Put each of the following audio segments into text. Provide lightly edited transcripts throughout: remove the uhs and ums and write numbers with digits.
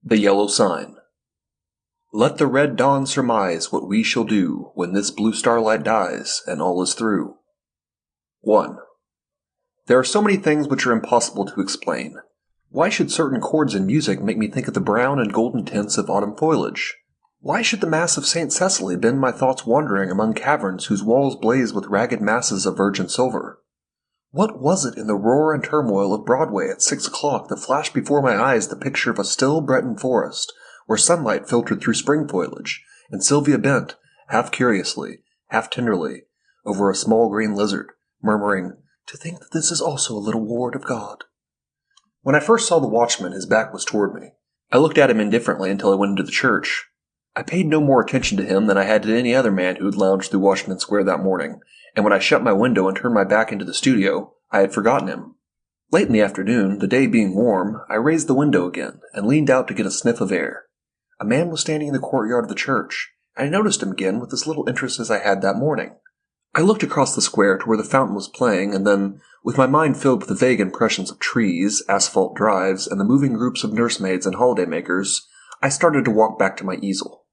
The Yellow Sign. Let the red dawn surmise what we shall do when this blue starlight dies and all is through. 1. There are so many things which are impossible to explain. Why should certain chords in music make me think of the brown and golden tints of autumn foliage? Why should the Mass of St. Cecily bend my thoughts wandering among caverns whose walls blaze with ragged masses of virgin silver? What was it in the roar and turmoil of Broadway at 6 o'clock that flashed before my eyes the picture of a still Breton forest, where sunlight filtered through spring foliage, and Sylvia bent, half curiously, half tenderly, over a small green lizard, murmuring, "To think that this is also a little ward of God." When I first saw the watchman, his back was toward me. I looked at him indifferently until I went into the church. I paid no more attention to him than I had to any other man who had lounged through Washington Square that morning, and when I shut my window and turned my back into the studio, I had forgotten him. Late in the afternoon, the day being warm, I raised the window again and leaned out to get a sniff of air. A man was standing in the courtyard of the church, and I noticed him again with as little interest as I had that morning. I looked across the square to where the fountain was playing, and then, with my mind filled with the vague impressions of trees, asphalt drives, and the moving groups of nursemaids and holidaymakers, I started to walk back to my easel.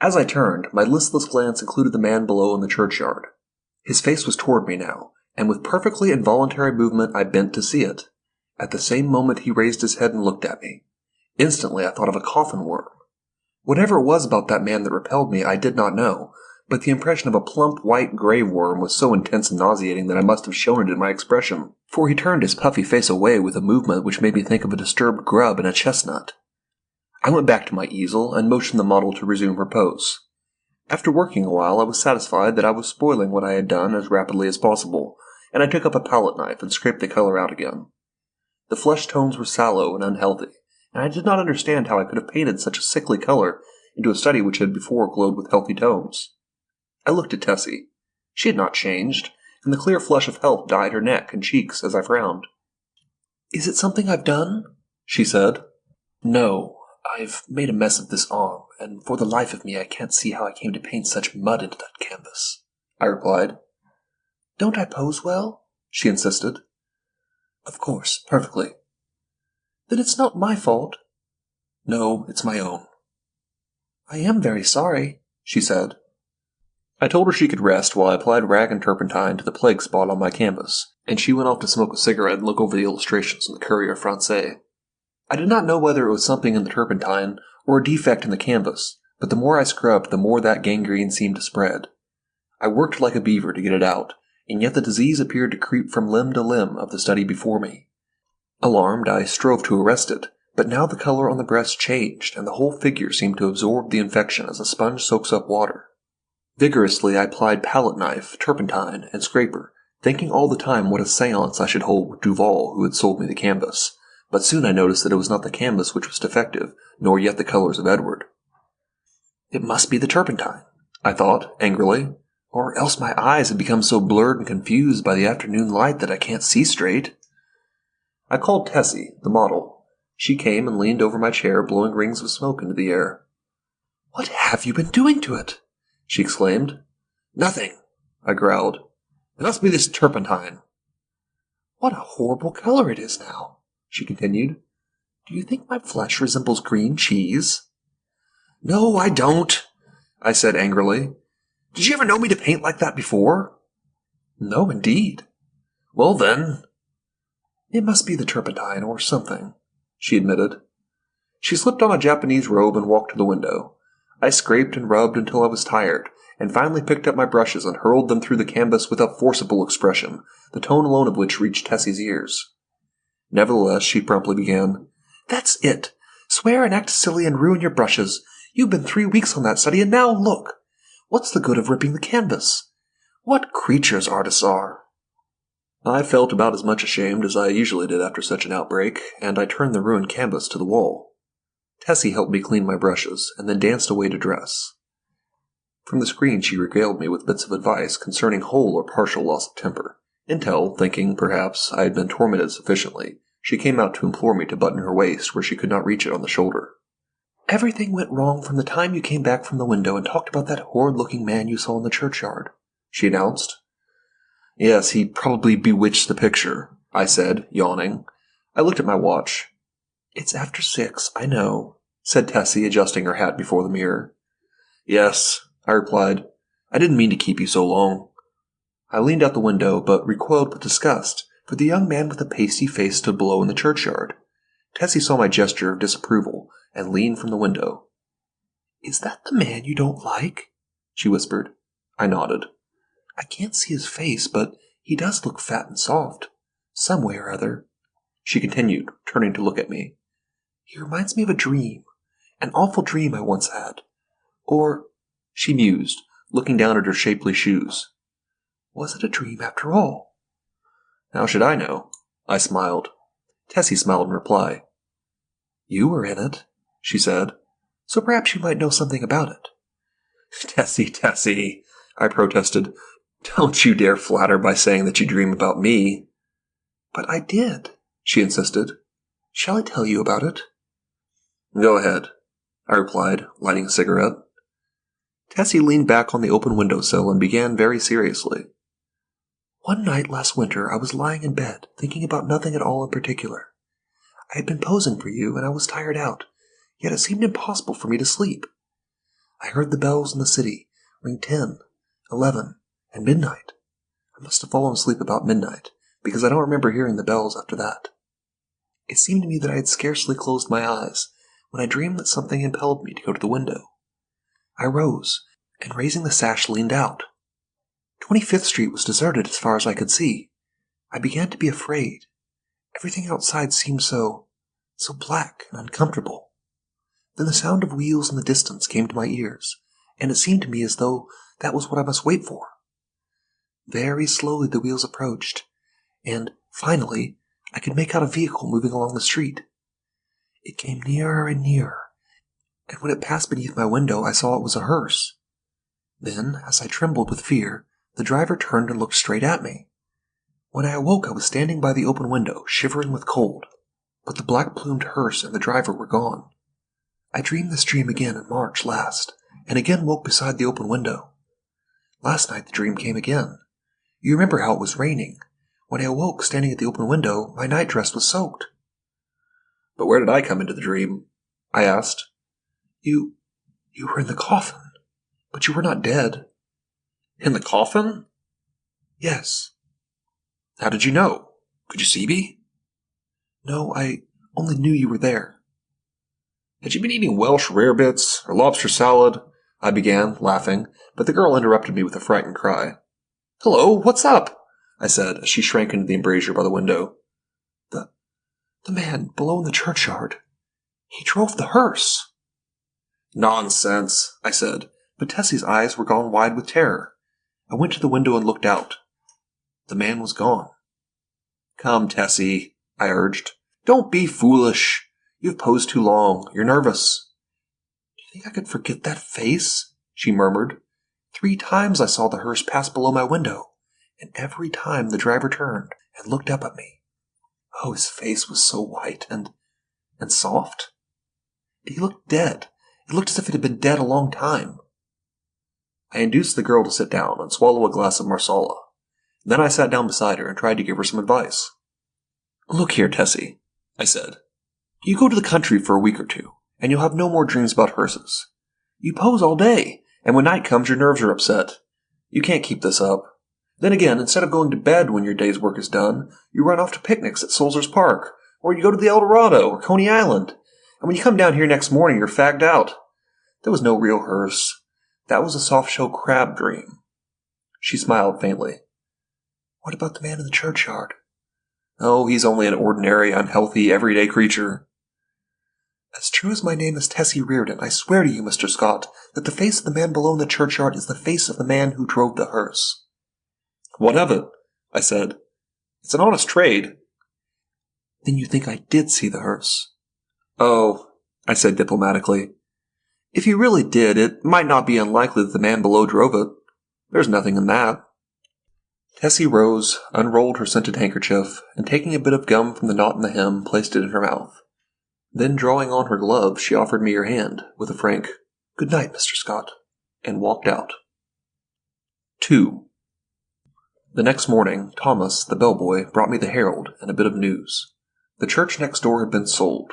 As I turned, my listless glance included the man below in the churchyard. His face was toward me now, and with perfectly involuntary movement I bent to see it. At the same moment he raised his head and looked at me. Instantly I thought of a coffin worm. Whatever it was about that man that repelled me I did not know, but the impression of a plump, white, grave worm was so intense and nauseating that I must have shown it in my expression, for he turned his puffy face away with a movement which made me think of a disturbed grub in a chestnut. I went back to my easel and motioned the model to resume her pose. After working a while, I was satisfied that I was spoiling what I had done as rapidly as possible, and I took up a palette knife and scraped the color out again. The flesh tones were sallow and unhealthy, and I did not understand how I could have painted such a sickly color into a study which had before glowed with healthy tones. I looked at Tessie. She had not changed, and the clear flush of health dyed her neck and cheeks as I frowned. "Is it something I've done?" she said. "No. I've made a mess of this arm, and for the life of me I can't see how I came to paint such mud into that canvas," I replied. "Don't I pose well?" she insisted. "Of course, perfectly." "Then it's not my fault?" "No, it's my own." "I am very sorry," she said. I told her she could rest while I applied rag and turpentine to the plague spot on my canvas, and she went off to smoke a cigarette and look over the illustrations in the Courrier Français. I did not know whether it was something in the turpentine or a defect in the canvas, but the more I scrubbed, the more that gangrene seemed to spread. I worked like a beaver to get it out, and yet the disease appeared to creep from limb to limb of the study before me. Alarmed, I strove to arrest it, but now the color on the breast changed, and the whole figure seemed to absorb the infection as a sponge soaks up water. Vigorously I applied palette knife, turpentine, and scraper, thinking all the time what a séance I should hold with Duval, who had sold me the canvas. But soon I noticed that it was not the canvas which was defective, nor yet the colors of Edward. "It must be the turpentine," I thought, angrily, "or else my eyes have become so blurred and confused by the afternoon light that I can't see straight." I called Tessie, the model. She came and leaned over my chair, blowing rings of smoke into the air. "What have you been doing to it?" she exclaimed. "Nothing," I growled. "It must be this turpentine." "What a horrible color it is now," she continued. "Do you think my flesh resembles green cheese?" "No, I don't," I said angrily. "Did you ever know me to paint like that before?" "No, indeed." "Well, then—" "It must be the turpentine or something," she admitted. She slipped on a Japanese robe and walked to the window. I scraped and rubbed until I was tired, and finally picked up my brushes and hurled them through the canvas with a forcible expression, the tone alone of which reached Tessie's ears. Nevertheless, she promptly began, "That's it. Swear and act silly and ruin your brushes. You've been 3 weeks on that study, and now look. What's the good of ripping the canvas? What creatures artists are!" I felt about as much ashamed as I usually did after such an outbreak, and I turned the ruined canvas to the wall. Tessie helped me clean my brushes, and then danced away to dress. From the screen she regaled me with bits of advice concerning whole or partial loss of temper, until, thinking, perhaps, I had been tormented sufficiently, she came out to implore me to button her waist where she could not reach it on the shoulder. "Everything went wrong from the time you came back from the window and talked about that horrid-looking man you saw in the churchyard," she announced. "Yes, he probably bewitched the picture," I said, yawning. I looked at my watch. "It's after 6, I know," said Tessie, adjusting her hat before the mirror. Yes, I replied. I didn't mean to keep you so long. I leaned out the window, but recoiled with disgust, for the young man with the pasty face stood below in the churchyard. Tessie saw my gesture of disapproval and leaned from the window. Is that the man you don't like? She whispered. I nodded. I can't see his face, but he does look fat and soft, some way or other. She continued, turning to look at me. He reminds me of a dream, an awful dream I once had. Or, she mused, looking down at her shapely shoes. Was it a dream after all? How should I know? I smiled. Tessie smiled in reply. You were in it, she said, so perhaps you might know something about it. Tessie, I protested. Don't you dare flatter by saying that you dream about me. But I did, she insisted. Shall I tell you about it? Go ahead, I replied, lighting a cigarette. Tessie leaned back on the open windowsill and began very seriously. One night last winter I was lying in bed, thinking about nothing at all in particular. I had been posing for you, and I was tired out, yet it seemed impossible for me to sleep. I heard the bells in the city ring 10, 11, and midnight. I must have fallen asleep about midnight, because I don't remember hearing the bells after that. It seemed to me that I had scarcely closed my eyes when I dreamed that something impelled me to go to the window. I rose, and raising the sash leaned out. 25th Street was deserted as far as I could see. I began to be afraid. Everything outside seemed so black and uncomfortable. Then the sound of wheels in the distance came to my ears, and it seemed to me as though that was what I must wait for. Very slowly the wheels approached, and, finally, I could make out a vehicle moving along the street. It came nearer and nearer, and when it passed beneath my window I saw it was a hearse. Then, as I trembled with fear, the driver turned and looked straight at me. When I awoke I was standing by the open window, shivering with cold, but the black-plumed hearse and the driver were gone. I dreamed this dream again in March last, and again woke beside the open window. Last night the dream came again. You remember how it was raining. When I awoke standing at the open window, my nightdress was soaked. But where did I come into the dream? I asked. You were in the coffin, but you were not dead. In the coffin? Yes. How did you know? Could you see me? No, I only knew you were there. Had you been eating Welsh rarebits or lobster salad? I began, laughing, but the girl interrupted me with a frightened cry. Hello, what's up? I said, as she shrank into the embrasure by the window. The man below in the churchyard. He drove the hearse. Nonsense, I said, but Tessie's eyes were gone wide with terror. I went to the window and looked out. The man was gone. Come, Tessie, I urged. Don't be foolish. You've posed too long. You're nervous. Do you think I could forget that face? She murmured. 3 times I saw the hearse pass below my window, and every time the driver turned and looked up at me. Oh, his face was so white and soft. He looked dead. It looked as if it had been dead a long time. I induced the girl to sit down and swallow a glass of marsala. Then I sat down beside her and tried to give her some advice. Look here, Tessie, I said. You go to the country for a week or 2, and you'll have no more dreams about hearses. You pose all day, and when night comes your nerves are upset. You can't keep this up. Then again, instead of going to bed when your day's work is done, you run off to picnics at Solzer's Park, or you go to the El Dorado or Coney Island, and when you come down here next morning you're fagged out. There was no real hearse. That was a soft-shell crab dream. She smiled faintly. What about the man in the churchyard? Oh, he's only an ordinary, unhealthy, everyday creature. As true as my name is Tessie Reardon, I swear to you, Mr. Scott, that the face of the man below in the churchyard is the face of the man who drove the hearse. What of it? I said. It's an honest trade. Then you think I did see the hearse? Oh, I said diplomatically. If you really did, it might not be unlikely that the man below drove it. There's nothing in that. Tessie rose, unrolled her scented handkerchief, and taking a bit of gum from the knot in the hem, placed it in her mouth. Then, drawing on her glove, she offered me her hand, with a frank, "Good night, Mr. Scott," and walked out. 2. The next morning, Thomas, the bellboy, brought me the Herald and a bit of news. The church next door had been sold.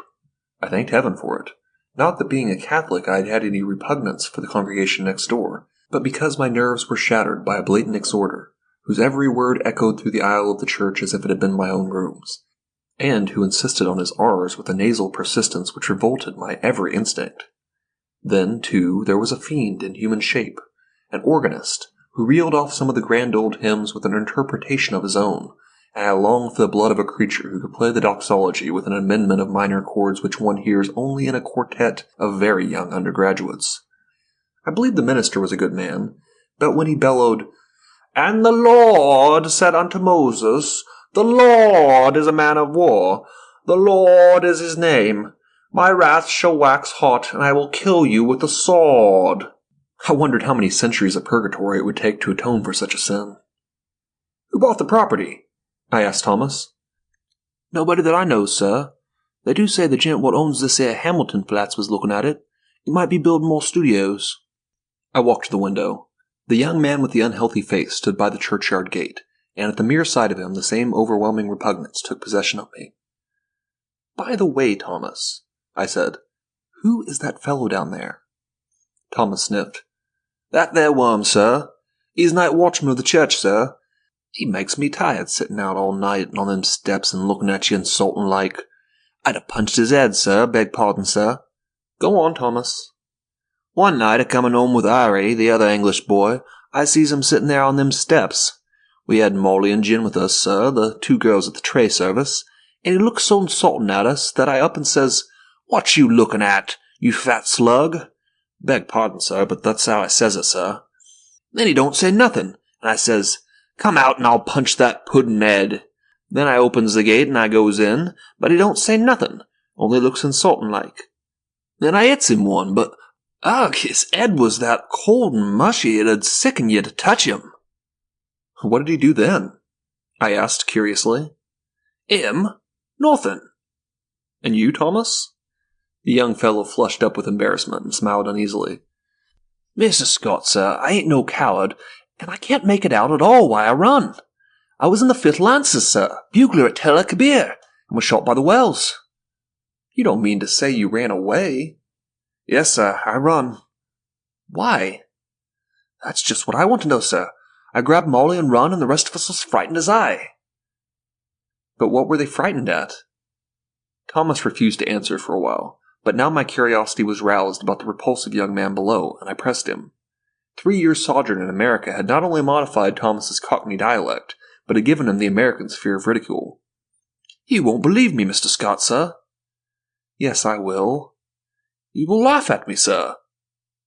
I thanked heaven for it. Not that being a Catholic I had had any repugnance for the congregation next door, but because my nerves were shattered by a blatant exhorter, whose every word echoed through the aisle of the church as if it had been my own rooms, and who insisted on his R's with a nasal persistence which revolted my every instinct. Then, too, there was a fiend in human shape, an organist, who reeled off some of the grand old hymns with an interpretation of his own, and I longed for the blood of a creature who could play the doxology with an amendment of minor chords which one hears only in a quartet of very young undergraduates. I believe the minister was a good man, but when he bellowed, "And the Lord said unto Moses, The Lord is a man of war, the Lord is his name. My wrath shall wax hot, and I will kill you with the sword," I wondered how many centuries of purgatory it would take to atone for such a sin. "Who bought the property?" I asked Thomas. "Nobody that I knows, sir. They do say the gent what owns this here Hamilton flats was looking at it. He might be building more studios." I walked to the window. The young man with the unhealthy face stood by the churchyard gate, and at the mere sight of him the same overwhelming repugnance took possession of me. "By the way, Thomas," I said, "who is that fellow down there?" Thomas sniffed. "That there worm, sir. He's night watchman of the church, sir. He makes me tired sitting out all night on them steps and looking at you insulting like. I'd have punched his head, sir, beg pardon, sir." "Go on, Thomas." "One night, a-comin' home with Eerie, the other English boy, I sees him sitting there on them steps. We had Molly and Jin with us, sir, the two girls at the tray service, and he looked so insulting at us that I up and says, 'What you looking at, you fat slug?' Beg pardon, sir, but that's how I says it, sir. Then he don't say nothing, and I says, 'Come out and I'll punch that puddin' head.' Then I opens the gate and I goes in, but he don't say nothing, only looks insulting like. Then I hits him one, but ugh, his head was that cold and mushy it'd sicken you to touch him." "What did he do then?" I asked curiously. "Him? Nothing." "And you, Thomas?" The young fellow flushed up with embarrassment and smiled uneasily. "Mr. Scott, sir, I ain't no coward, and I can't make it out at all why I run. I was in the 5th Lancers, sir, bugler at Tel Kabir, and was shot by the Wells." "You don't mean to say you ran away?" "Yes, sir, I run." "Why?" "That's just what I want to know, sir. I grabbed Molly and run, and the rest of us was frightened as I." "But what were they frightened at?" Thomas refused to answer for a while, but now my curiosity was roused about the repulsive young man below, and I pressed him. 3 years' sojourn in America had not only modified Thomas's Cockney dialect, but had given him the American's fear of ridicule. "You won't believe me, Mr. Scott, sir." "Yes, I will." "You will laugh at me, sir."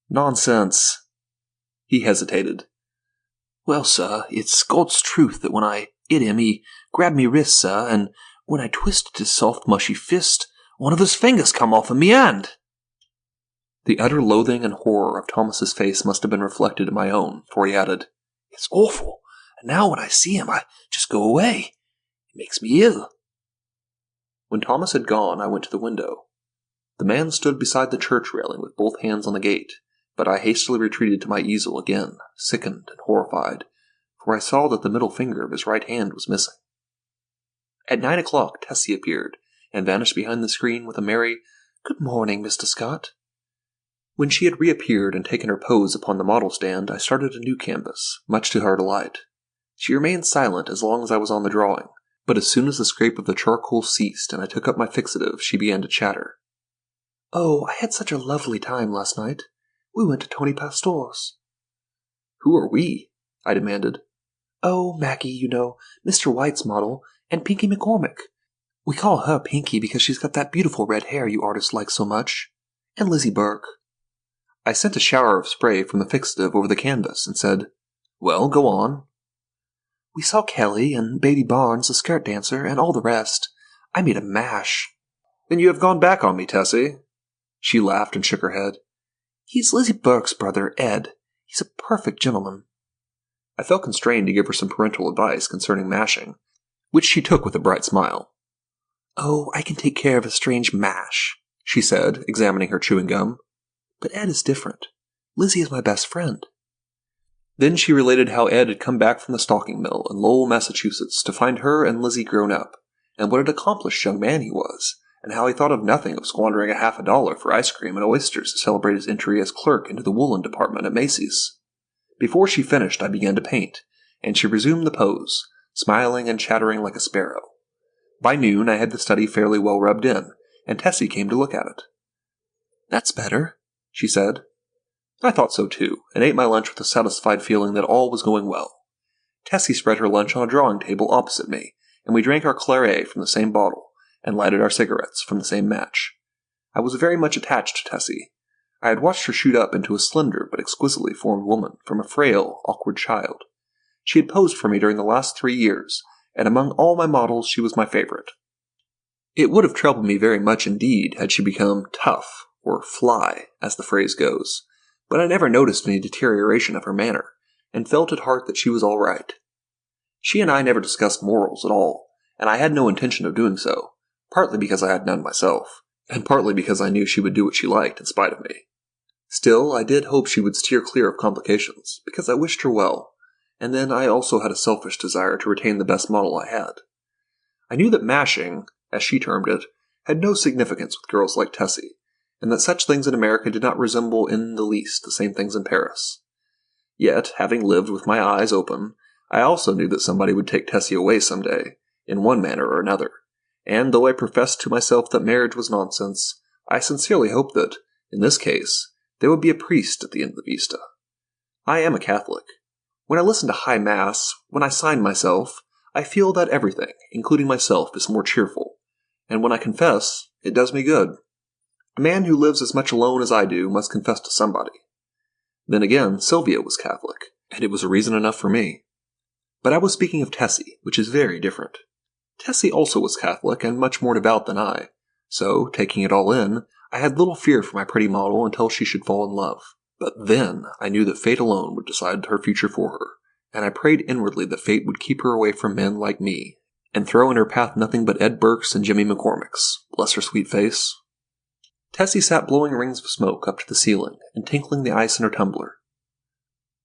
"Nonsense." He hesitated. "Well, sir, it's God's truth that when I hit him, he grabbed me wrist, sir, and when I twisted his soft, mushy fist, one of his fingers come off in me hand." The utter loathing and horror of Thomas's face must have been reflected in my own, for he added, "It's awful, and now when I see him, I just go away. It makes me ill." When Thomas had gone, I went to the window. The man stood beside the church railing with both hands on the gate, but I hastily retreated to my easel again, sickened and horrified, for I saw that the middle finger of his right hand was missing. At 9 o'clock, Tessie appeared, and vanished behind the screen with a merry, "Good morning, Mr. Scott." When she had reappeared and taken her pose upon the model stand, I started a new canvas, much to her delight. She remained silent as long as I was on the drawing, but as soon as the scrape of the charcoal ceased and I took up my fixative, she began to chatter. "Oh, I had such a lovely time last night. We went to Tony Pastor's." "Who are we?" I demanded. "Oh, Maggie, you know, Mr. White's model, and Pinky McCormick. We call her Pinky because she's got that beautiful red hair you artists like so much. And Lizzie Burke." I sent a shower of spray from the fixative over the canvas and said, "Well, go on." "We saw Kelly and Baby Barnes, the skirt dancer, and all the rest. I made a mash." "Then you have gone back on me, Tessie." She laughed and shook her head. "He's Lizzie Burke's brother, Ed. He's a perfect gentleman." I felt constrained to give her some parental advice concerning mashing, which she took with a bright smile. "Oh, I can take care of a strange mash," she said, examining her chewing gum. "But Ed is different. Lizzie is my best friend." Then she related how Ed had come back from the stalking mill in Lowell, Massachusetts, to find her and Lizzie grown up, and what an accomplished young man he was, and how he thought of nothing of squandering $50 for ice cream and oysters to celebrate his entry as clerk into the woolen department at Macy's. Before she finished, I began to paint, and she resumed the pose, smiling and chattering like a sparrow. By noon, I had the study fairly well rubbed in, and Tessie came to look at it. "That's better," she said. I thought so too, and ate my lunch with a satisfied feeling that all was going well. Tessie spread her lunch on a drawing table opposite me, and we drank our claret from the same bottle, and lighted our cigarettes from the same match. I was very much attached to Tessie. I had watched her shoot up into a slender but exquisitely formed woman from a frail, awkward child. She had posed for me during the last 3 years, and among all my models she was my favorite. It would have troubled me very much indeed had she become tough, or fly, as the phrase goes, but I never noticed any deterioration of her manner, and felt at heart that she was all right. She and I never discussed morals at all, and I had no intention of doing so, partly because I had none myself, and partly because I knew she would do what she liked in spite of me. Still, I did hope she would steer clear of complications, because I wished her well, and then I also had a selfish desire to retain the best model I had. I knew that mashing, as she termed it, had no significance with girls like Tessie, and that such things in America did not resemble in the least the same things in Paris. Yet, having lived with my eyes open, I also knew that somebody would take Tessie away some day, in one manner or another, and though I professed to myself that marriage was nonsense, I sincerely hoped that, in this case, there would be a priest at the end of the vista. I am a Catholic. When I listen to High Mass, when I sign myself, I feel that everything, including myself, is more cheerful, and when I confess, it does me good. A man who lives as much alone as I do must confess to somebody. Then again, Sylvia was Catholic, and it was a reason enough for me. But I was speaking of Tessie, which is very different. Tessie also was Catholic, and much more devout than I, so, taking it all in, I had little fear for my pretty model until she should fall in love. But then I knew that fate alone would decide her future for her, and I prayed inwardly that fate would keep her away from men like me, and throw in her path nothing but Ed Burkes and Jimmy McCormicks, bless her sweet face. Tessie sat blowing rings of smoke up to the ceiling and tinkling the ice in her tumbler.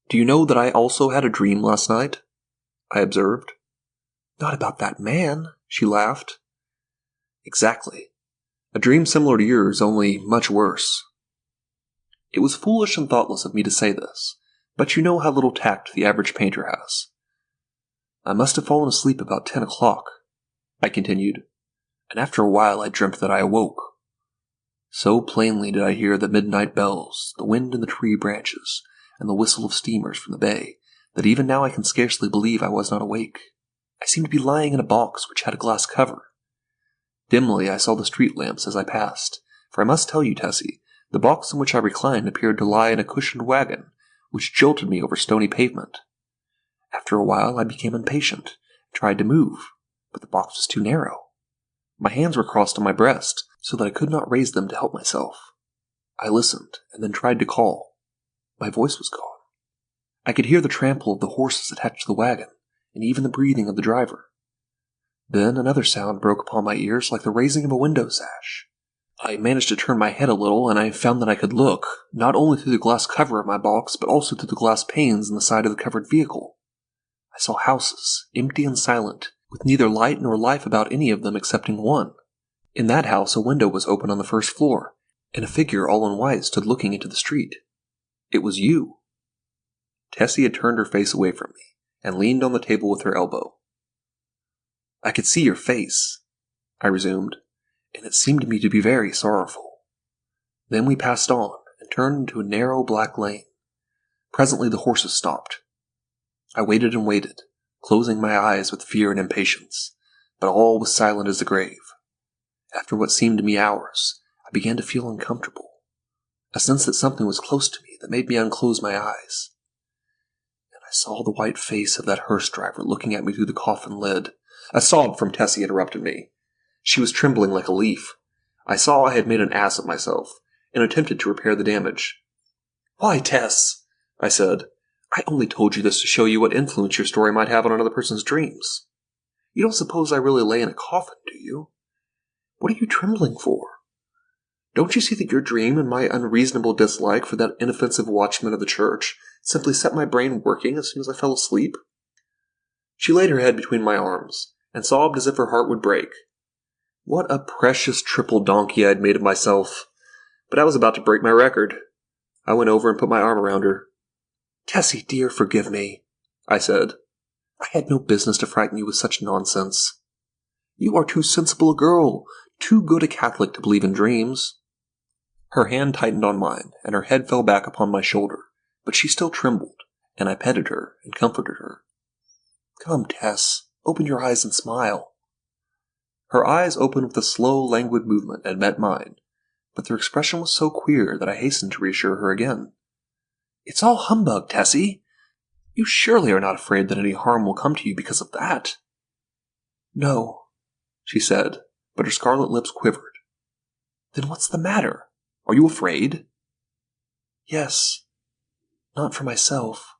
"Do you know that I also had a dream last night?" I observed. "Not about that man," she laughed. "Exactly. A dream similar to yours, only much worse." It was foolish and thoughtless of me to say this, but you know how little tact the average painter has. "I must have fallen asleep about 10 o'clock, I continued, "and after a while I dreamt that I awoke. So plainly did I hear the midnight bells, the wind in the tree branches, and the whistle of steamers from the bay, that even now I can scarcely believe I was not awake. I seemed to be lying in a box which had a glass cover. Dimly I saw the street lamps as I passed, for I must tell you, Tessie, the box in which I reclined appeared to lie in a cushioned wagon, which jolted me over stony pavement. After a while I became impatient, and tried to move, but the box was too narrow. My hands were crossed on my breast, so that I could not raise them to help myself. I listened, and then tried to call. My voice was gone. I could hear the trample of the horses attached to the wagon, and even the breathing of the driver. Then another sound broke upon my ears like the raising of a window sash. I managed to turn my head a little, and I found that I could look, not only through the glass cover of my box, but also through the glass panes in the side of the covered vehicle. I saw houses, empty and silent, with neither light nor life about any of them excepting one. In that house a window was open on the first floor, and a figure all in white stood looking into the street. It was you. Tessie had turned her face away from me, and leaned on the table with her elbow. "I could see your face," I resumed, "and it seemed to me to be very sorrowful. Then we passed on, and turned into a narrow black lane. Presently the horses stopped. I waited and waited, closing my eyes with fear and impatience, but all was silent as the grave. After what seemed to me hours, I began to feel uncomfortable, a sense that something was close to me that made me unclose my eyes. And I saw the white face of that hearse driver looking at me through the coffin lid." A sob from Tessie interrupted me. She was trembling like a leaf. I saw I had made an ass of myself, and attempted to repair the damage. "Why, Tess," I said, "I only told you this to show you what influence your story might have on another person's dreams. You don't suppose I really lay in a coffin, do you? What are you trembling for? Don't you see that your dream and my unreasonable dislike for that inoffensive watchman of the church simply set my brain working as soon as I fell asleep?" She laid her head between my arms, and sobbed as if her heart would break. What a precious triple donkey I'd made of myself. But I was about to break my record. I went over and put my arm around her. "Tessie, dear, forgive me," I said. "I had no business to frighten you with such nonsense. You are too sensible a girl, too good a Catholic to believe in dreams." Her hand tightened on mine, and her head fell back upon my shoulder, but she still trembled, and I petted her and comforted her. "Come, Tess, open your eyes and smile." Her eyes opened with a slow, languid movement and met mine, but their expression was so queer that I hastened to reassure her again. "It's all humbug, Tessie. You surely are not afraid that any harm will come to you because of that." "No," she said, but her scarlet lips quivered. "Then what's the matter? Are you afraid?" "Yes. Not for myself."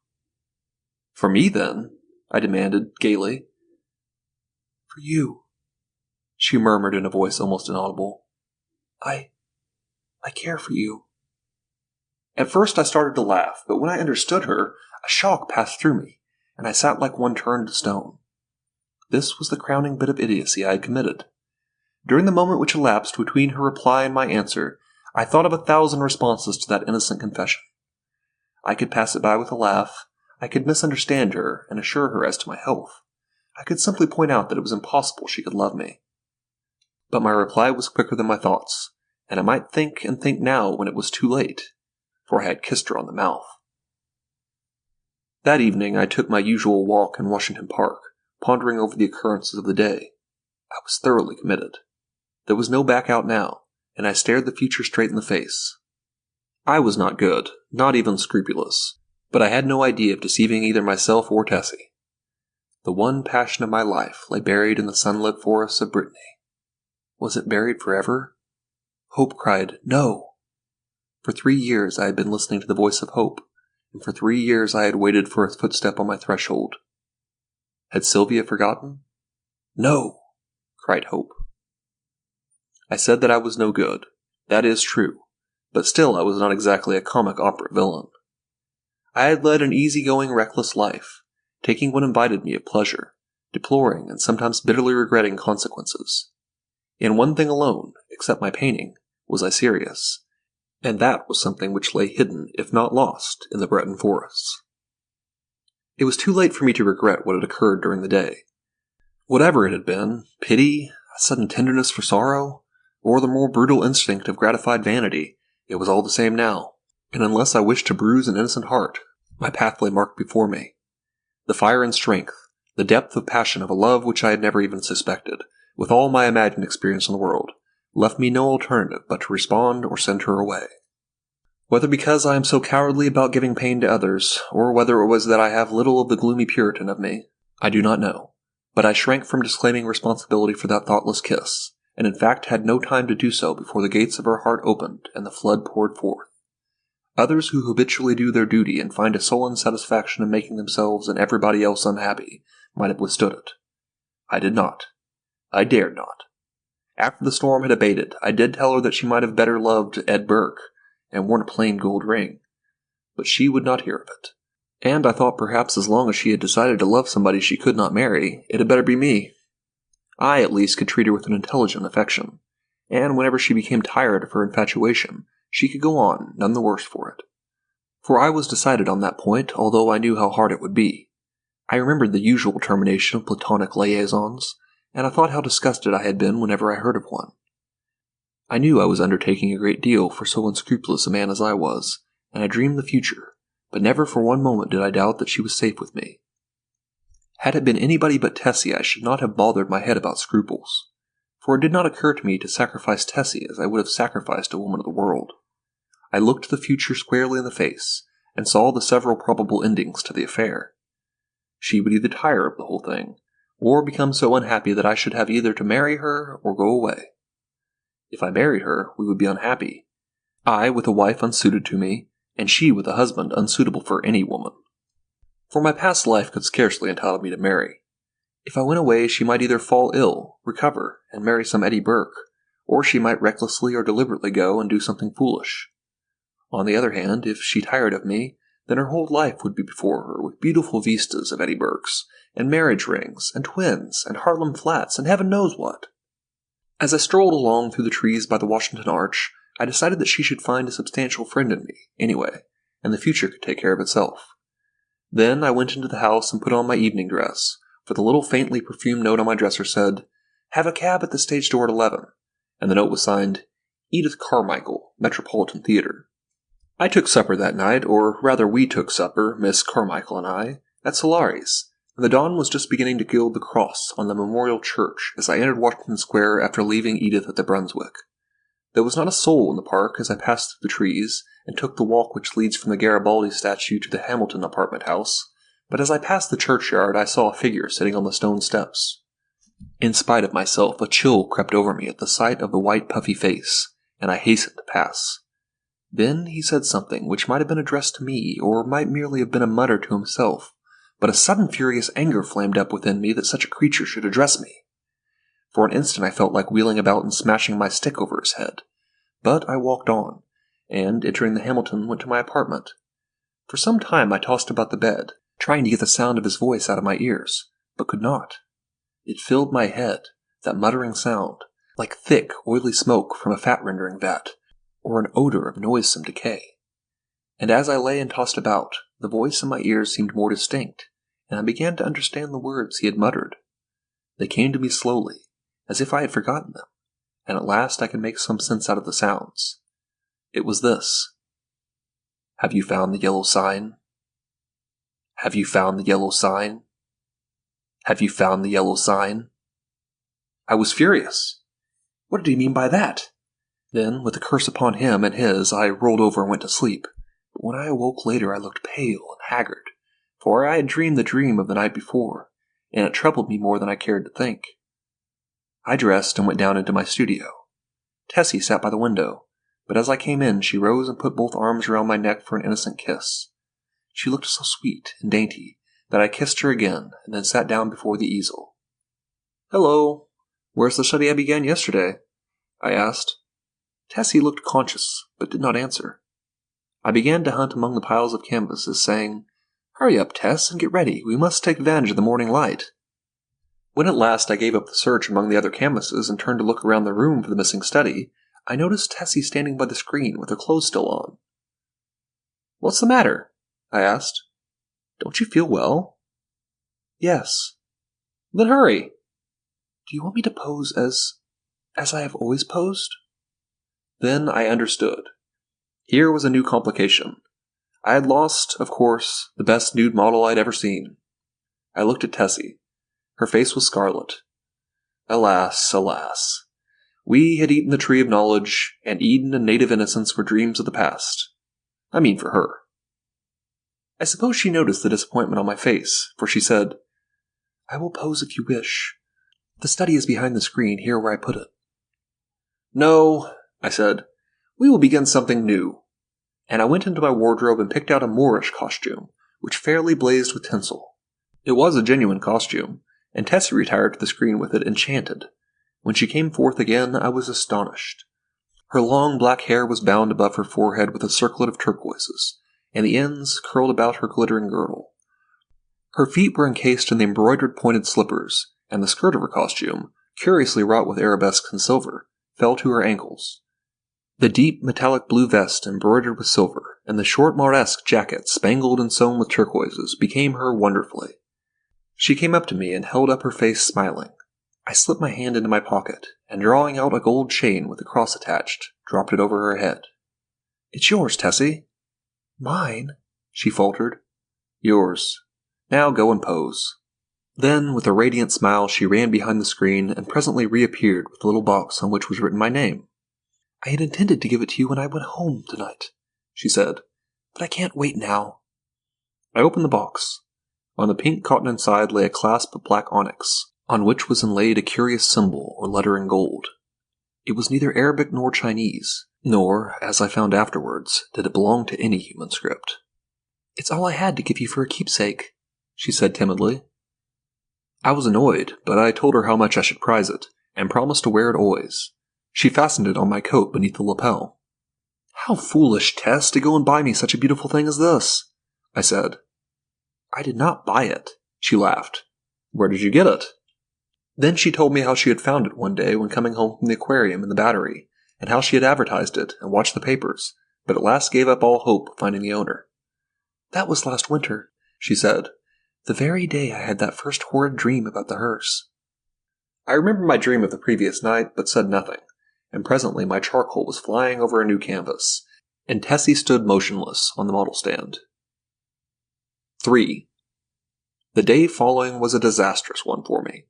"For me, then?" I demanded, gaily. "For you," she murmured in a voice almost inaudible. I care for you." At first I started to laugh, but when I understood her, a shock passed through me, and I sat like one turned to stone. This was the crowning bit of idiocy I had committed. During the moment which elapsed between her reply and my answer, I thought of 1,000 responses to that innocent confession. I could pass it by with a laugh. I could misunderstand her and assure her as to my health. I could simply point out that it was impossible she could love me. But my reply was quicker than my thoughts, and I might think and think now when it was too late, for I had kissed her on the mouth. That evening I took my usual walk in Washington Park, pondering over the occurrences of the day. I was thoroughly committed. There was no back out now, and I stared the future straight in the face. I was not good, not even scrupulous, but I had no idea of deceiving either myself or Tessie. The one passion of my life lay buried in the sunlit forests of Brittany. Was it buried forever? Hope cried, "No!" For 3 years I had been listening to the voice of hope, and for 3 years I had waited for a footstep on my threshold. Had Sylvia forgotten? "No!" cried hope. I said that I was no good. That is true, but still I was not exactly a comic opera villain. I had led an easy-going, reckless life, taking what invited me of pleasure, deploring and sometimes bitterly regretting consequences. In one thing alone, except my painting, was I serious, and that was something which lay hidden, if not lost, in the Breton forests. It was too late for me to regret what had occurred during the day. Whatever it had been, pity, a sudden tenderness for sorrow, or the more brutal instinct of gratified vanity, it was all the same now, and unless I wished to bruise an innocent heart, my path lay marked before me. The fire and strength, the depth of passion of a love which I had never even suspected, with all my imagined experience in the world, left me no alternative but to respond or send her away. Whether because I am so cowardly about giving pain to others, or whether it was that I have little of the gloomy Puritan of me, I do not know, but I shrank from disclaiming responsibility for that thoughtless kiss, and in fact had no time to do so before the gates of her heart opened and the flood poured forth. Others who habitually do their duty and find a sullen satisfaction in making themselves and everybody else unhappy might have withstood it. I did not. I dared not. After the storm had abated, I did tell her that she might have better loved Ed Burke and worn a plain gold ring, but she would not hear of it. And I thought perhaps as long as she had decided to love somebody she could not marry, it had better be me. I, at least, could treat her with an intelligent affection, and whenever she became tired of her infatuation, she could go on, none the worse for it. For I was decided on that point, although I knew how hard it would be. I remembered the usual termination of platonic liaisons, and I thought how disgusted I had been whenever I heard of one. I knew I was undertaking a great deal for so unscrupulous a man as I was, and I dreamed the future, but never for one moment did I doubt that she was safe with me. Had it been anybody but Tessie, I should not have bothered my head about scruples, for it did not occur to me to sacrifice Tessie as I would have sacrificed a woman of the world. I looked the future squarely in the face, and saw the several probable endings to the affair. She would either tire of the whole thing, or become so unhappy that I should have either to marry her or go away. If I married her, we would be unhappy, I with a wife unsuited to me, and she with a husband unsuitable for any woman. For my past life could scarcely entitle me to marry. If I went away, she might either fall ill, recover, and marry some Eddie Burke, or she might recklessly or deliberately go and do something foolish. On the other hand, if she tired of me, then her whole life would be before her with beautiful vistas of Eddie Burkes, and marriage rings, and twins, and Harlem flats, and heaven knows what. As I strolled along through the trees by the Washington Arch, I decided that she should find a substantial friend in me, anyway, and the future could take care of itself. Then I went into the house and put on my evening dress, for the little faintly perfumed note on my dresser said, "Have a cab at the stage door at 11, and the note was signed, Edith Carmichael, Metropolitan Theater. I took supper that night, or rather we took supper, Miss Carmichael and I, at Solari's, and the dawn was just beginning to gild the cross on the Memorial Church as I entered Washington Square after leaving Edith at the Brunswick. There was not a soul in the park as I passed through the trees and took the walk which leads from the Garibaldi statue to the Hamilton apartment house, but as I passed the churchyard I saw a figure sitting on the stone steps. In spite of myself, a chill crept over me at the sight of the white puffy face, and I hastened to pass. Then he said something which might have been addressed to me, or might merely have been a mutter to himself, but a sudden furious anger flamed up within me that such a creature should address me. For an instant I felt like wheeling about and smashing my stick over his head, but I walked on, and, entering the Hamilton, went to my apartment. For some time I tossed about the bed, trying to get the sound of his voice out of my ears, but could not. It filled my head, that muttering sound, like thick, oily smoke from a fat-rendering vat, or an odor of noisome decay. And as I lay and tossed about, the voice in my ears seemed more distinct, and I began to understand the words he had muttered. They came to me slowly, as if I had forgotten them, and at last I could make some sense out of the sounds. It was this: "Have you found the yellow sign? Have you found the yellow sign? Have you found the yellow sign?" I was furious. What did he mean by that? Then, with a curse upon him and his, I rolled over and went to sleep. But when I awoke later I looked pale and haggard, for I had dreamed the dream of the night before, and it troubled me more than I cared to think. I dressed and went down into my studio. Tessie sat by the window, but as I came in she rose and put both arms around my neck for an innocent kiss. She looked so sweet and dainty that I kissed her again and then sat down before the easel. "Hello, where's the study I began yesterday?" I asked. Tessie looked conscious, but did not answer. I began to hunt among the piles of canvases, saying, "Hurry up, Tess, and get ready. We must take advantage of the morning light." When at last I gave up the search among the other canvases and turned to look around the room for the missing study, I noticed Tessie standing by the screen with her clothes still on. "What's the matter?" I asked. "Don't you feel well?" "Yes." "Then hurry." "Do you want me to pose as I have always posed?" Then I understood. Here was a new complication. I had lost, of course, the best nude model I'd ever seen. I looked at Tessie. Her face was scarlet. Alas, alas. We had eaten the tree of knowledge, and Eden and native innocence were dreams of the past. I mean for her. I suppose she noticed the disappointment on my face, for she said, "I will pose if you wish. The study is behind the screen, here where I put it." "No," I said. "We will begin something new." And I went into my wardrobe and picked out a Moorish costume, which fairly blazed with tinsel. It was a genuine costume, and Tessie retired to the screen with it enchanted. When she came forth again, I was astonished. Her long black hair was bound above her forehead with a circlet of turquoises, and the ends curled about her glittering girdle. Her feet were encased in the embroidered pointed slippers, and the skirt of her costume, curiously wrought with arabesques and silver, fell to her ankles. The deep metallic blue vest embroidered with silver, and the short Mauresque jacket spangled and sewn with turquoises became her wonderfully. She came up to me and held up her face smiling. I slipped my hand into my pocket, and drawing out a gold chain with a cross attached, dropped it over her head. "It's yours, Tessie." "Mine?" she faltered. "Yours. Now go and pose." Then, with a radiant smile, she ran behind the screen and presently reappeared with a little box on which was written my name. "I had intended to give it to you when I went home tonight," she said, "but I can't wait now." I opened the box. On the pink cotton inside lay a clasp of black onyx, on which was inlaid a curious symbol or letter in gold. It was neither Arabic nor Chinese, nor, as I found afterwards, did it belong to any human script. "It's all I had to give you for a keepsake," she said timidly. I was annoyed, but I told her how much I should prize it, and promised to wear it always. She fastened it on my coat beneath the lapel. "How foolish, Tess, to go and buy me such a beautiful thing as this," I said. "I did not buy it," she laughed. "Where did you get it?" Then she told me how she had found it one day when coming home from the aquarium in the Battery, and how she had advertised it and watched the papers, but at last gave up all hope of finding the owner. "That was last winter," she said, "the very day I had that first horrid dream about the hearse." I remember my dream of the previous night, but said nothing, and presently my charcoal was flying over a new canvas, and Tessie stood motionless on the model stand. 3. The day following was a disastrous one for me.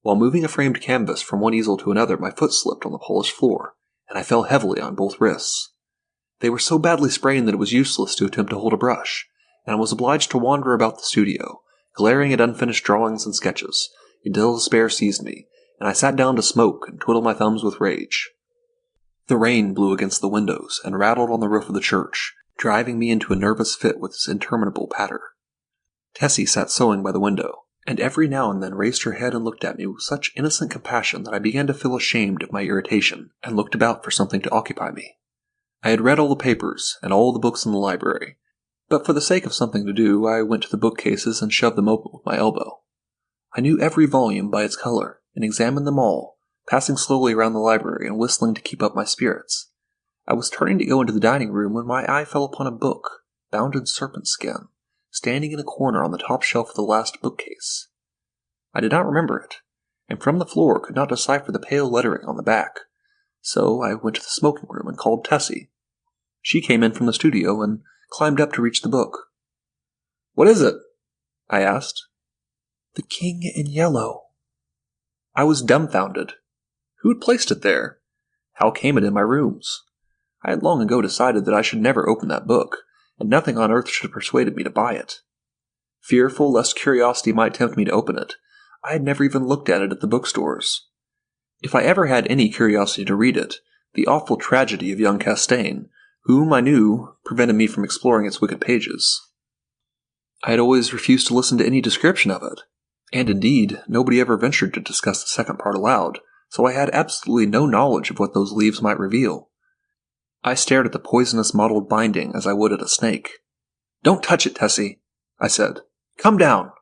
While moving a framed canvas from one easel to another, my foot slipped on the polished floor, and I fell heavily on both wrists. They were so badly sprained that it was useless to attempt to hold a brush, and I was obliged to wander about the studio, glaring at unfinished drawings and sketches, until despair seized me, and I sat down to smoke and twiddle my thumbs with rage. The rain blew against the windows and rattled on the roof of the church, driving me into a nervous fit with its interminable patter. Tessie sat sewing by the window, and every now and then raised her head and looked at me with such innocent compassion that I began to feel ashamed of my irritation, and looked about for something to occupy me. I had read all the papers and all the books in the library, but for the sake of something to do, I went to the bookcases and shoved them open with my elbow. I knew every volume by its color, and examined them all, passing slowly around the library and whistling to keep up my spirits. I was turning to go into the dining room when my eye fell upon a book, bound in serpent skin, standing in a corner on the top shelf of the last bookcase. I did not remember it, and from the floor could not decipher the pale lettering on the back, so I went to the smoking room and called Tessie. She came in from the studio and climbed up to reach the book. "What is it?" I asked. "The King in Yellow." I was dumbfounded. Who had placed it there? How came it in my rooms? I had long ago decided that I should never open that book, and nothing on earth should have persuaded me to buy it. Fearful lest curiosity might tempt me to open it, I had never even looked at it at the bookstores. If I ever had any curiosity to read it, the awful tragedy of young Castaigne, whom I knew, prevented me from exploring its wicked pages. I had always refused to listen to any description of it, and indeed, nobody ever ventured to discuss the second part aloud, so I had absolutely no knowledge of what those leaves might reveal. I stared at the poisonous mottled binding as I would at a snake. "Don't touch it, Tessie," I said. "Come down."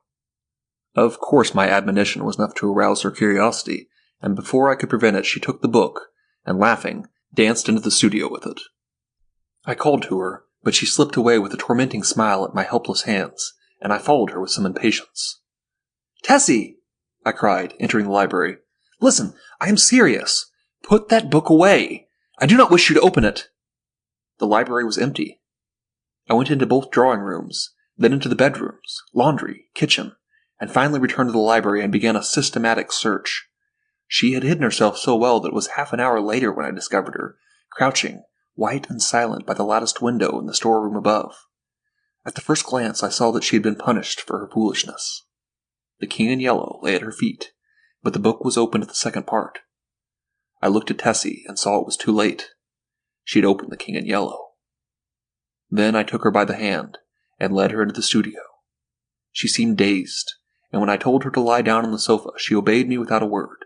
Of course my admonition was enough to arouse her curiosity, and before I could prevent it she took the book, and laughing, danced into the studio with it. I called to her, but she slipped away with a tormenting smile at my helpless hands, and I followed her with some impatience. "Tessie!" I cried, entering the library. "Listen, I am serious. Put that book away. I do not wish you to open it." The library was empty. I went into both drawing rooms, then into the bedrooms, laundry, kitchen, and finally returned to the library and began a systematic search. She had hidden herself so well that it was half an hour later when I discovered her, crouching, white and silent by the latticed window in the storeroom above. At the first glance I saw that she had been punished for her foolishness. The King in Yellow lay at her feet, but the book was open at the second part. I looked at Tessie and saw it was too late. She had opened The King in Yellow. Then I took her by the hand and led her into the studio. She seemed dazed, and when I told her to lie down on the sofa, she obeyed me without a word.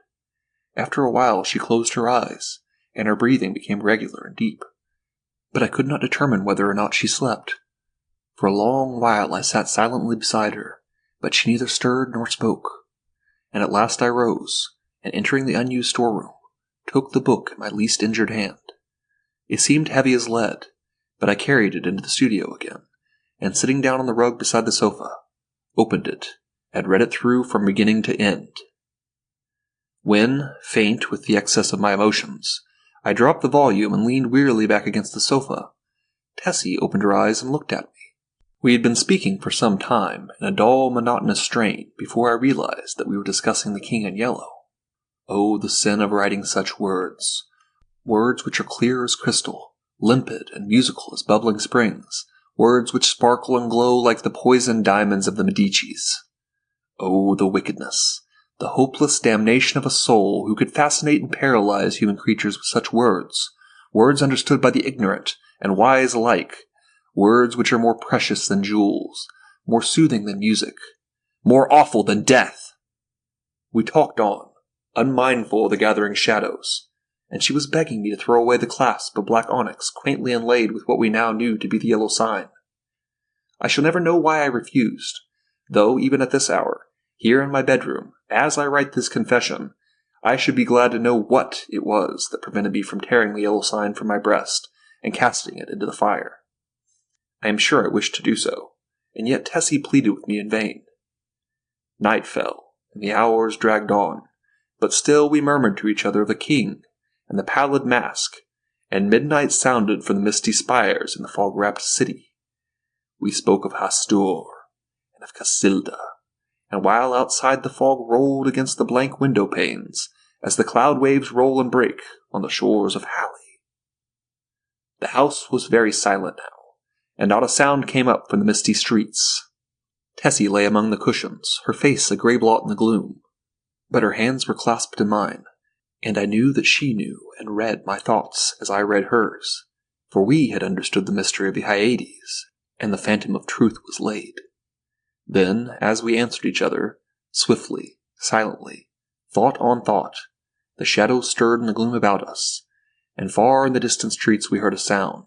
After a while she closed her eyes, and her breathing became regular and deep. But I could not determine whether or not she slept. For a long while I sat silently beside her, but she neither stirred nor spoke. And at last I rose, and entering the unused storeroom, took the book in my least injured hand. It seemed heavy as lead, but I carried it into the studio again, and sitting down on the rug beside the sofa, opened it, and read it through from beginning to end. When, faint with the excess of my emotions, I dropped the volume and leaned wearily back against the sofa, Tessie opened her eyes and looked at me. We had been speaking for some time in a dull, monotonous strain before I realized that we were discussing The King in Yellow. Oh, the sin of writing such words! Words which are clear as crystal, limpid and musical as bubbling springs, words which sparkle and glow like the poisoned diamonds of the Medicis. Oh, the wickedness, the hopeless damnation of a soul who could fascinate and paralyze human creatures with such words, words understood by the ignorant and wise alike, words which are more precious than jewels, more soothing than music, more awful than death. We talked on, unmindful of the gathering shadows, and she was begging me to throw away the clasp of black onyx quaintly inlaid with what we now knew to be the yellow sign. I shall never know why I refused, though even at this hour, here in my bedroom, as I write this confession, I should be glad to know what it was that prevented me from tearing the yellow sign from my breast and casting it into the fire. I am sure I wished to do so, and yet Tessie pleaded with me in vain. Night fell, and the hours dragged on, but still we murmured to each other of a king and the pallid mask, and midnight sounded from the misty spires in the fog-wrapped city. We spoke of Hastur and of Casilda, and while outside the fog rolled against the blank window panes, as the cloud waves roll and break on the shores of Halley. The house was very silent now, and not a sound came up from the misty streets. Tessie lay among the cushions, her face a grey blot in the gloom, but her hands were clasped in mine, and I knew that she knew and read my thoughts as I read hers, for we had understood the mystery of the Hyades, and the phantom of truth was laid. Then, as we answered each other, swiftly, silently, thought on thought, the shadows stirred in the gloom about us, and far in the distant streets we heard a sound.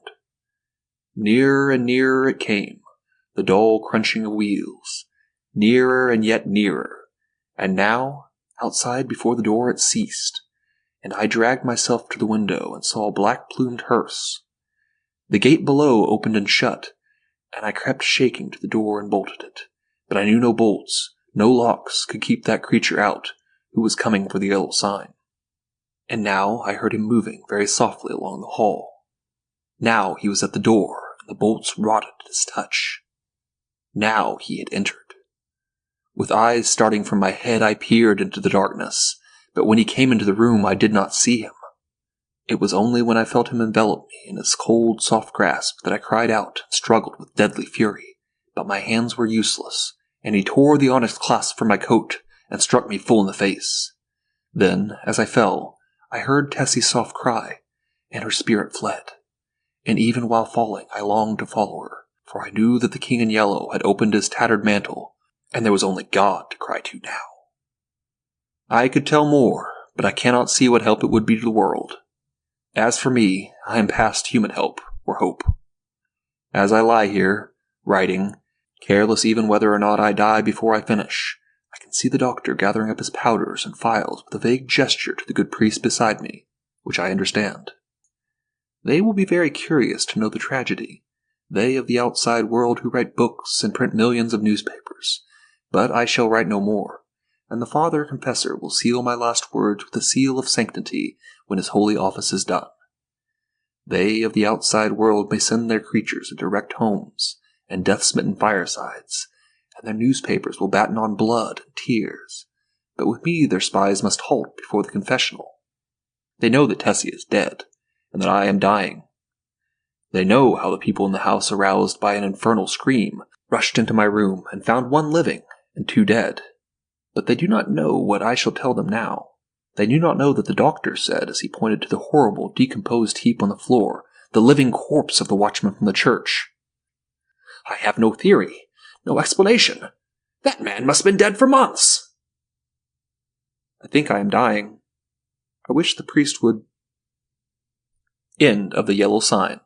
Nearer and nearer it came, the dull crunching of wheels, nearer and yet nearer, and now, outside before the door it ceased, and I dragged myself to the window and saw a black-plumed hearse. The gate below opened and shut, and I crept shaking to the door and bolted it, but I knew no bolts, no locks could keep that creature out, who was coming for the yellow sign. And now I heard him moving very softly along the hall. Now he was at the door, and the bolts rotted at his touch. Now he had entered. With eyes starting from my head, I peered into the darkness, but when he came into the room I did not see him. It was only when I felt him envelop me in his cold, soft grasp that I cried out and struggled with deadly fury, but my hands were useless, and he tore the onyx clasp from my coat and struck me full in the face. Then, as I fell, I heard Tessie's soft cry, and her spirit fled. And even while falling, I longed to follow her, for I knew that the king in yellow had opened his tattered mantle, and there was only God to cry to now. I could tell more, but I cannot see what help it would be to the world. As for me, I am past human help or hope. As I lie here, writing, careless even whether or not I die before I finish, I can see the doctor gathering up his powders and phials with a vague gesture to the good priest beside me, which I understand. They will be very curious to know the tragedy, they of the outside world who write books and print millions of newspapers, but I shall write no more, and the Father Confessor will seal my last words with the seal of sanctity when his holy office is done. They of the outside world may send their creatures into wrecked homes and death-smitten firesides, and their newspapers will batten on blood and tears, but with me their spies must halt before the confessional. They know that Tessie is dead, and that I am dying. They know how the people in the house, aroused by an infernal scream, rushed into my room and found one living and two dead. But they do not know what I shall tell them now. They do not know that the doctor said, as he pointed to the horrible, decomposed heap on the floor, the living corpse of the watchman from the church. "I have no theory, no explanation. That man must have been dead for months." I think I am dying. I wish the priest would... End of The Yellow Sign.